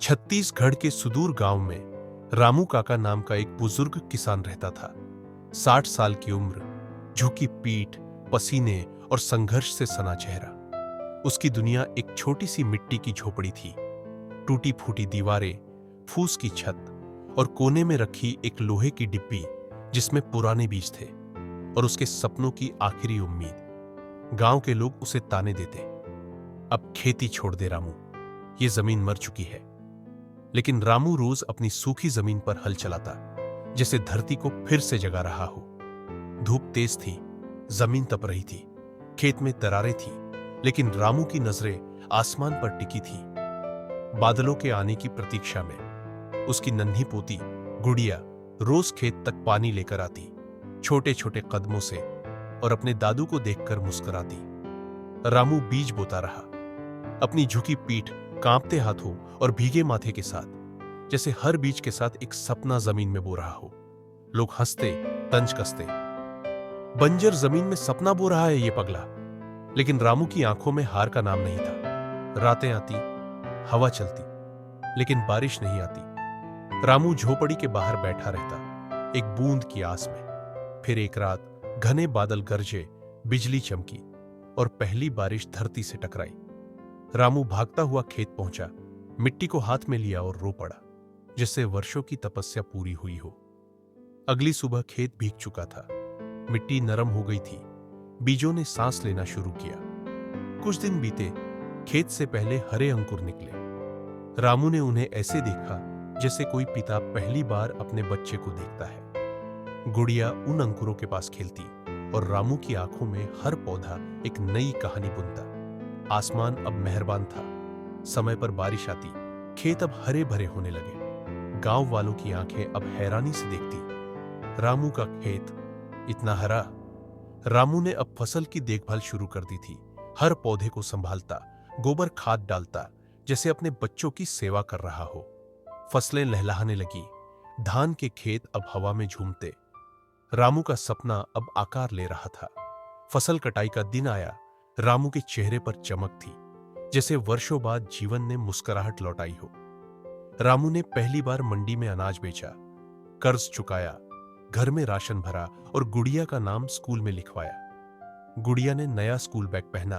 छत्तीसगढ़ के सुदूर गांव में रामू काका नाम का एक बुजुर्ग किसान रहता था। 60 साल की उम्र, झुकी पीठ, पसीने और संघर्ष से सना चेहरा। उसकी दुनिया एक छोटी सी मिट्टी की झोपड़ी थी। टूटी फूटी दीवारें, फूस की छत और कोने में रखी एक लोहे की डिब्बी जिसमें पुराने बीज थे और उसके सपनों की आखिरी उम्मीद। गांव के लोग उसे ताने देते, अब खेती छोड़ दे रामू, ये जमीन मर चुकी है। लेकिन रामू रोज अपनी सूखी जमीन पर हल चलाता, जैसे धरती को फिर से जगा रहा हो। धूप तेज थी, जमीन तप रही थी, खेत में दरारें थी, लेकिन रामू की नजरें आसमान पर टिकी थी। बादलों के आने की प्रतीक्षा में उसकी नन्ही पोती गुड़िया रोज खेत तक पानी लेकर आती, छोटे छोटे कदमों से, और अपने दादू को देखकर मुस्कुराती। रामू बीज बोता रहा, अपनी झुकी पीठ, कांपते हाथों और भीगे माथे के साथ, जैसे हर बीज के साथ एक सपना जमीन में बो रहा हो। लोग हंसते, तंज कसते, बंजर जमीन में सपना बो रहा है ये पगला। लेकिन रामू की आंखों में हार का नाम नहीं था। रातें आती, हवा चलती, लेकिन बारिश नहीं आती। रामू झोपड़ी के बाहर बैठा रहता, एक बूंद की आस में। फिर एक रात घने बादल गरजे, बिजली चमकी और पहली बारिश धरती से टकराई। रामू भागता हुआ खेत पहुंचा, मिट्टी को हाथ में लिया और रो पड़ा, जिससे वर्षों की तपस्या पूरी हुई हो। अगली सुबह खेत भीग चुका था, मिट्टी नरम हो गई थी, बीजों ने सांस लेना शुरू किया। कुछ दिन बीते, खेत से पहले हरे अंकुर निकले। रामू ने उन्हें ऐसे देखा जैसे कोई पिता पहली बार अपने बच्चे को देखता है। गुड़िया उन अंकुरों के पास खेलती और रामू की आंखों में हर पौधा एक नई कहानी बुनता। आसमान अब मेहरबान था, समय पर बारिश आती, खेत अब हरे भरे होने लगे। गांव वालों की आंखें अब हैरानी से देखती, रामू का खेत इतना हरा। रामू ने अब फसल की देखभाल शुरू कर दी थी, हर पौधे को संभालता, गोबर खाद डालता, जैसे अपने बच्चों की सेवा कर रहा हो। फसलें लहलहाने लगी, धान के खेत अब हवा में झूमते। रामू का सपना अब आकार ले रहा था। फसल कटाई का दिन आया। रामू के चेहरे पर चमक थी, जैसे वर्षों बाद जीवन ने मुस्कुराहट लौटाई हो। रामू ने पहली बार मंडी में अनाज बेचा, कर्ज चुकाया, घर में राशन भरा और गुड़िया का नाम स्कूल में लिखवाया। गुड़िया ने नया स्कूल बैग पहना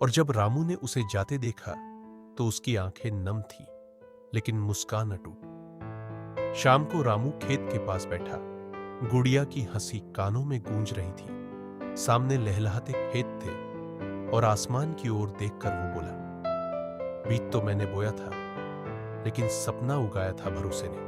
और जब रामू ने उसे जाते देखा तो उसकी आंखें नम थी, लेकिन मुस्कान अटूट। शाम को रामू खेत के पास बैठा, गुड़िया की हंसी कानों में गूंज रही थी। सामने लहलहाते खेत थे और आसमान की ओर देखकर वो बोला, बीज तो मैंने बोया था, लेकिन सपना उगाया था भरोसे ने।